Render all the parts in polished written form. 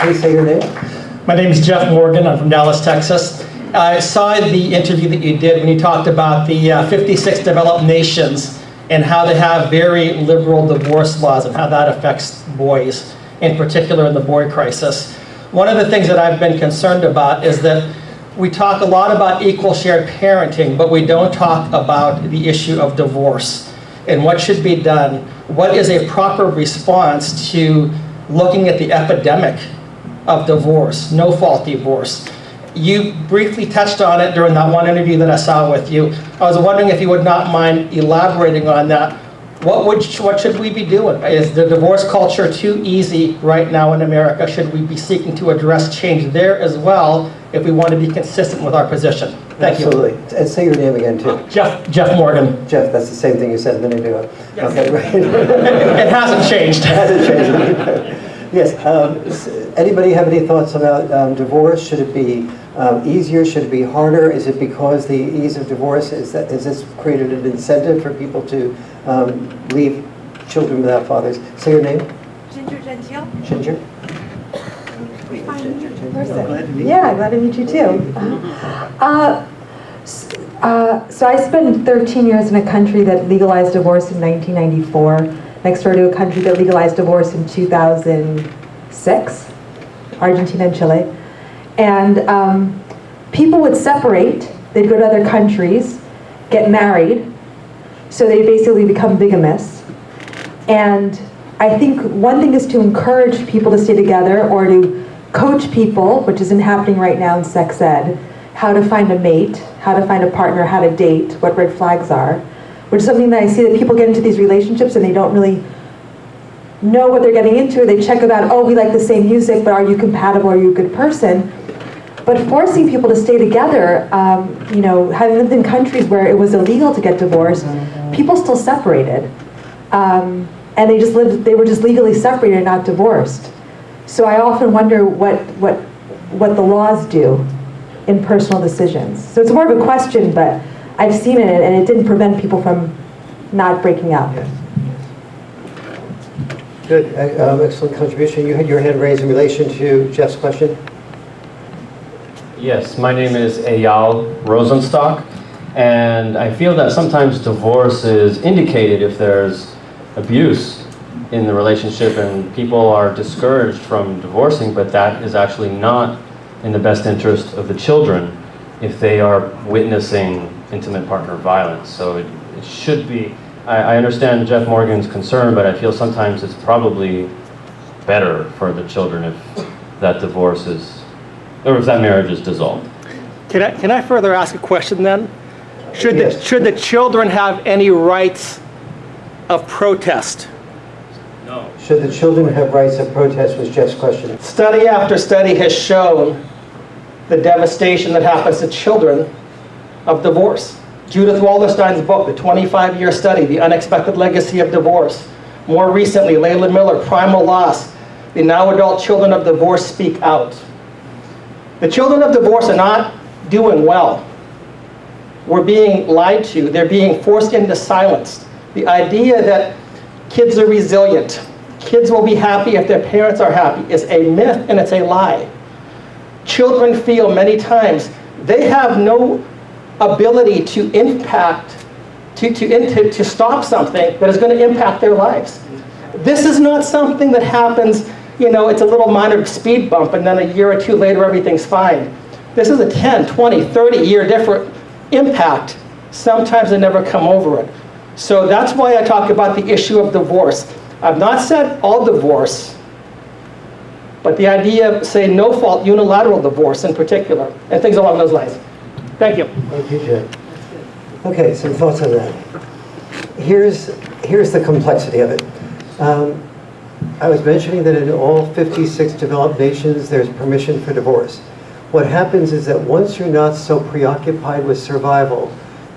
Please say your name. My name is Jeff Morgan. I'm from Dallas, Texas. I saw the interview that you did when you talked about the 56 developed nations and how they have very liberal divorce laws and how that affects boys, in particular in the boy crisis. One of the things that I've been concerned about is that we talk a lot about equal shared parenting, but we don't talk about the issue of divorce and what should be done. What is a proper response to looking at the epidemic of divorce, no-fault divorce? You briefly touched on it during that one interview that I saw with you. I was wondering if you would not mind elaborating on that. What should we be doing? Is the divorce culture too easy right now in America? Should we be seeking to address change there as well if we want to be consistent with our position? Thank you. Absolutely. And say your name again, too. Jeff Morgan. Jeff, that's the same thing you said a minute ago. Yes. Okay, right. It hasn't changed. It hasn't changed. Yes. Anybody have any thoughts about divorce? Should it be easier? Should it be harder? Is it because the ease of divorce, is this created an incentive for people to leave children without fathers? Say your name. Ginger Gentile. Ginger. Yeah, glad to meet you too. So I spent 13 years in a country that legalized divorce in 1994, next door to a country that legalized divorce in 2006, Argentina and Chile. And people would separate, they'd go to other countries, get married, so they basically become bigamists. And I think one thing is to encourage people to stay together or to coach people, which isn't happening right now in sex ed, how to find a mate, how to find a partner, how to date, what red flags are, which is something that I see that people get into these relationships and they don't really know what they're getting into. They check about, oh, we like the same music, but are you compatible? Are you a good person? But forcing people to stay together, having lived in countries where it was illegal to get divorced, people still separated. And they were just legally separated, not divorced. So I often wonder what the laws do in personal decisions. So it's more of a question, but I've seen it, and it didn't prevent people from not breaking up. Yes. Good. Excellent contribution. You had your hand raised in relation to Jeff's question. Yes, my name is Eyal Rosenstock, and I feel that sometimes divorce is indicated if there's abuse in the relationship and people are discouraged from divorcing, but that is actually not in the best interest of the children if they are witnessing intimate partner violence. So it should be, I understand Jeff Morgan's concern, but I feel sometimes it's probably better for the children if that divorce is, or if that marriage is dissolved. Can I further ask a question then? Should the children have any rights of protest? No. Should the children have rights of protest was Jeff's question. Study after study has shown the devastation that happens to children of divorce. Judith Wallerstein's book, the 25-year study, The Unexpected Legacy of Divorce. More recently, Layla Miller, Primal Loss, the now adult children of divorce speak out. The children of divorce are not doing well. We're being lied to. They're being forced into silence. The idea that kids are resilient, kids will be happy if their parents are happy, is a myth and it's a lie. Children feel many times they have no ability to impact, to stop something that is going to impact their lives. This is not something that happens, it's a little minor speed bump and then a year or two later everything's fine. This is a 10, 20, 30 year different impact. Sometimes they never come over it. So that's why I talk about the issue of divorce. I've not said all divorce, but the idea of, say, no-fault unilateral divorce in particular, and things along those lines. Thank you. Thank you, Jay. Okay, some thoughts on that. Here's the complexity of it. I was mentioning that in all 56 developed nations, there's permission for divorce. What happens is that once you're not so preoccupied with survival,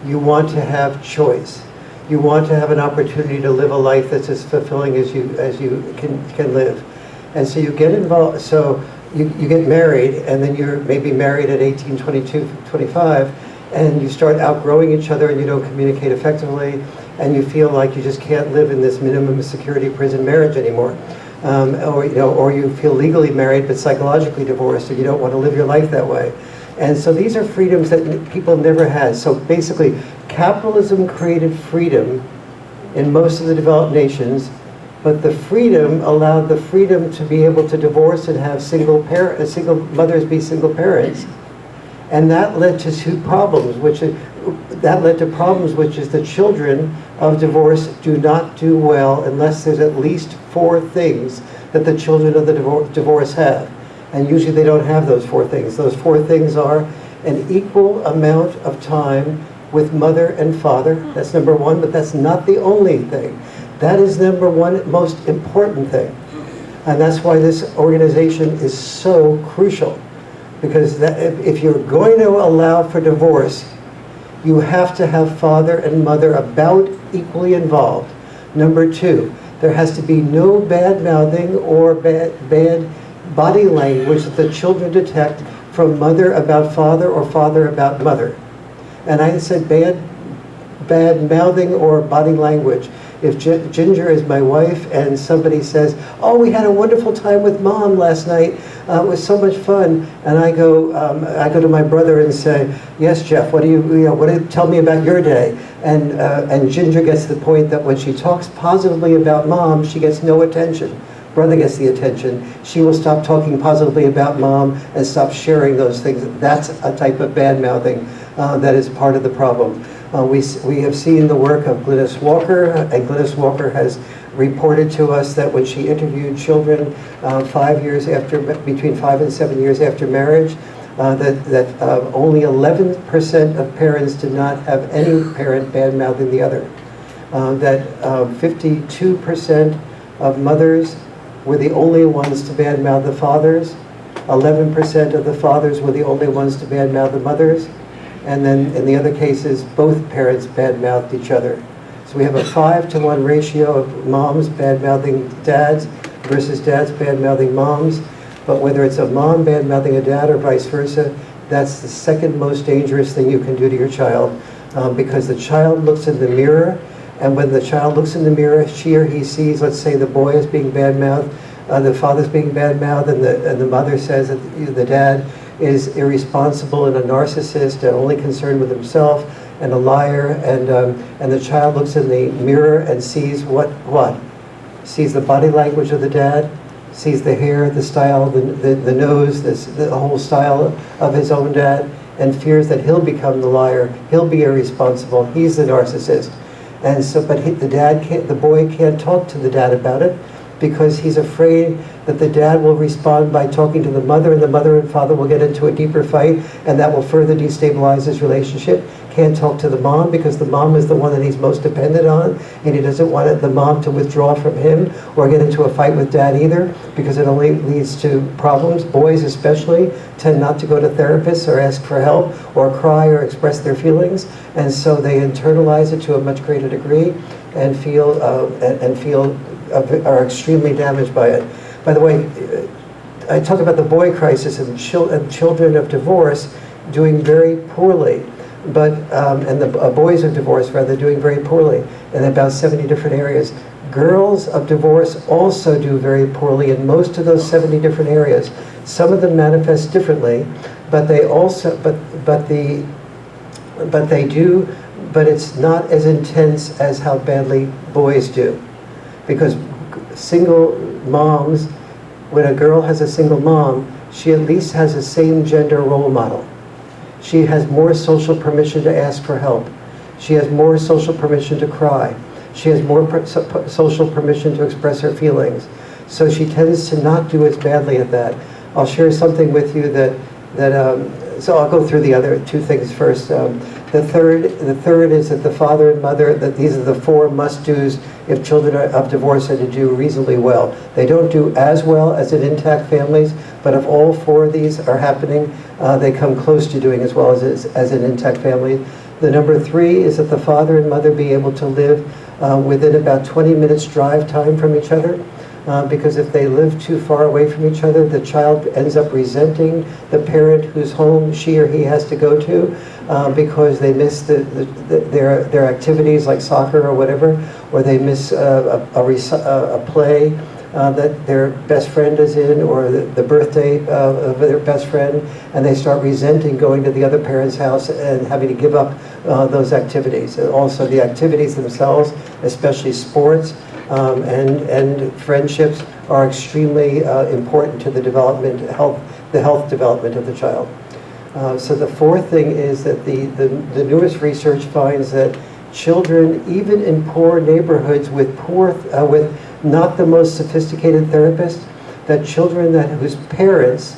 you want to have choice. You want to have an opportunity to live a life that's as fulfilling as you can live. And so you get involved, so you get married, and then you're maybe married at 18, 22, 25, and you start outgrowing each other and you don't communicate effectively, and you feel like you just can't live in this minimum security prison marriage anymore. or you feel legally married but psychologically divorced, and you don't want to live your life that way. And so these are freedoms that people never had. So basically, capitalism created freedom in most of the developed nations, but the freedom allowed the freedom to be able to divorce and have single mothers be single parents. And that led to two problems, which is the children of divorce do not do well unless there's at least 4 things that the children of the divorce have. And usually they don't have those 4 things. Those 4 things are an equal amount of time with mother and father. That's number 1, but that's not the only thing. That is number 1 most important thing. And that's why this organization is so crucial. Because if you're going to allow for divorce, you have to have father and mother about equally involved. Number 2, there has to be no bad mouthing or bad body language that the children detect from mother about father or father about mother. And I said bad mouthing or body language. If Ginger is my wife and somebody says, "Oh, we had a wonderful time with Mom last night. It was so much fun," and I go to my brother and say, "Yes, Jeff. What do you tell me about your day?" And Ginger gets the point that when she talks positively about Mom, she gets no attention. Brother gets the attention. She will stop talking positively about Mom and stop sharing those things. That's a type of bad mouthing that is part of the problem. We have seen the work of Glynis Walker, and Glynis Walker has reported to us that when she interviewed children between 5 and 7 years after marriage, that only 11% of parents did not have any parent bad-mouthing the other. That 52% of mothers were the only ones to badmouth the fathers. 11% of the fathers were the only ones to badmouth the mothers. And then in the other cases, both parents bad-mouthed each other. So we have a 5-to-1 ratio of moms bad-mouthing dads versus dads bad-mouthing moms. But whether it's a mom bad-mouthing a dad or vice versa, that's the second most dangerous thing you can do to your child, because the child looks in the mirror, and when the child looks in the mirror, she or he sees, let's say the boy is being bad-mouthed, the father's being bad-mouthed, and the mother says that the dad is irresponsible and a narcissist and only concerned with himself and a liar, and the child looks in the mirror and sees what? Sees the body language of the dad, sees the hair, the style, the nose, the whole style of his own dad, and fears that he'll become the liar, he'll be irresponsible, he's the narcissist. And so, but the boy can't talk to the dad about it, because he's afraid that the dad will respond by talking to the mother, and the mother and father will get into a deeper fight, and that will further destabilize his relationship. Can't talk to the mom because the mom is the one that he's most dependent on, and he doesn't want the mom to withdraw from him or get into a fight with dad either, because it only leads to problems. Boys especially tend not to go to therapists or ask for help or cry or express their feelings, and so they internalize it to a much greater degree and are extremely damaged by it. By the way, I talk about the boy crisis and children of divorce doing very poorly, and the boys of divorce rather doing very poorly in about 70 different areas. Girls of divorce also do very poorly in most of those 70 different areas. Some of them manifest differently, but it's not as intense as how badly boys do. Because single moms, when a girl has a single mom, she at least has the same gender role model. She has more social permission to ask for help. She has more social permission to cry. She has more social permission to express her feelings. So she tends to not do as badly at that. I'll share something with you so I'll go through the other 2 things first. The third is that the father and mother, that these are the 4 must-dos if children of divorce are to do reasonably well. They don't do as well as in intact families, but if all 4 of these are happening, they come close to doing as well as in intact family. The number 3 is that the father and mother be able to live within about 20 minutes drive time from each other. Because if they live too far away from each other, the child ends up resenting the parent whose home she or he has to go to because they miss their activities like soccer or whatever, or they miss a play that their best friend is in, or the birthday of their best friend, and they start resenting going to the other parent's house and having to give up those activities. And also the activities themselves, especially sports and friendships, are extremely important to the development, the health development of the child. So the fourth thing is that the newest research finds that children, even in poor neighborhoods with not the most sophisticated therapists, that children whose parents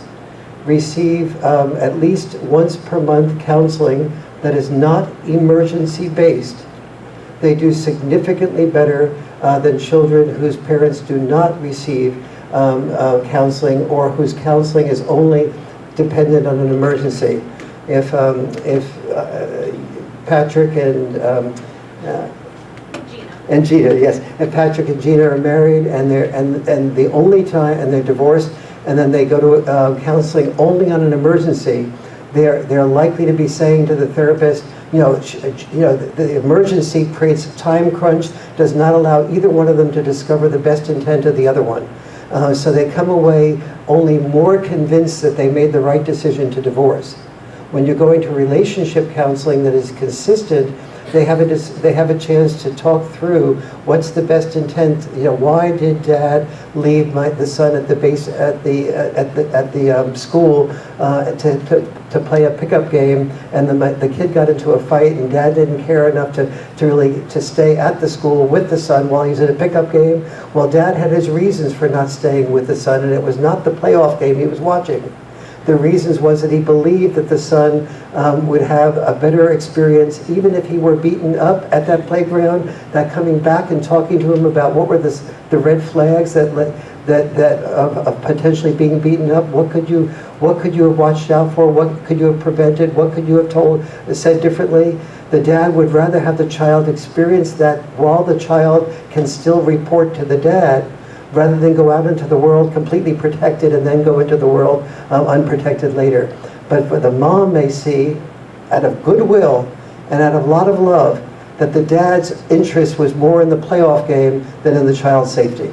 receive at least once per month counseling that is not emergency based, they do significantly better than children whose parents do not receive counseling, or whose counseling is only dependent on an emergency. If Patrick and Gina, yes, if Patrick and Gina are married and the only time, and they're divorced, and then they go to counseling only on an emergency, they're likely to be saying to the therapist, the emergency creates a time crunch, does not allow either one of them to discover the best intent of the other one. So they come away only more convinced that they made the right decision to divorce. When you're going to relationship counseling that is consistent, they have a chance to talk through what's the best intent. Why did Dad leave the son at the school to play a pickup game, and the kid got into a fight, and Dad didn't care enough to stay at the school with the son while he's in a pickup game. Well, Dad had his reasons for not staying with the son, and it was not the playoff game he was watching. The reasons was that he believed that the son would have a better experience, even if he were beaten up at that playground, that coming back and talking to him about what were the red flags that of potentially being beaten up. What could you have watched out for? What could you have prevented? What could you have said differently? The dad would rather have the child experience that while the child can still report to the dad, rather than go out into the world completely protected and then go into the world unprotected later. But the mom may see, out of goodwill and out of a lot of love, that the dad's interest was more in the playoff game than in the child's safety.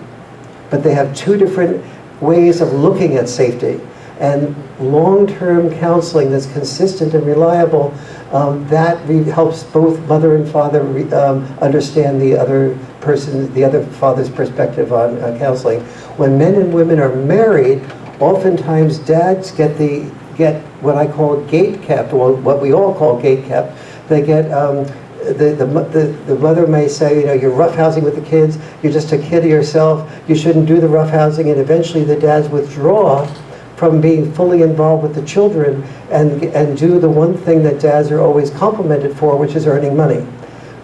But they have two different ways of looking at safety. And long-term counseling that's consistent and reliable, helps both mother and father understand the other father's perspective on counseling. When men and women are married, oftentimes dads get what I call gate kept, or what we all call gate kept. They get the mother may say, you're roughhousing with the kids, you're just a kid of yourself, you shouldn't do the roughhousing, and eventually the dads withdraw from being fully involved with the children and do the one thing that dads are always complimented for, which is earning money.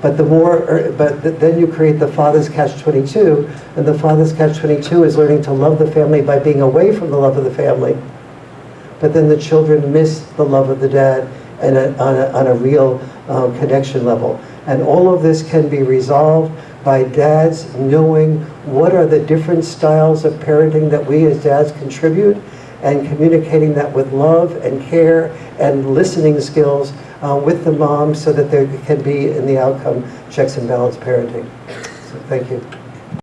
But then you create the father's catch-22, and the father's catch-22 is learning to love the family by being away from the love of the family. But then the children miss the love of the dad and on a real connection level. And all of this can be resolved by dads knowing what are the different styles of parenting that we as dads contribute, and communicating that with love and care and listening skills with the mom, so that there can be in the outcome checks and balance parenting. So thank you.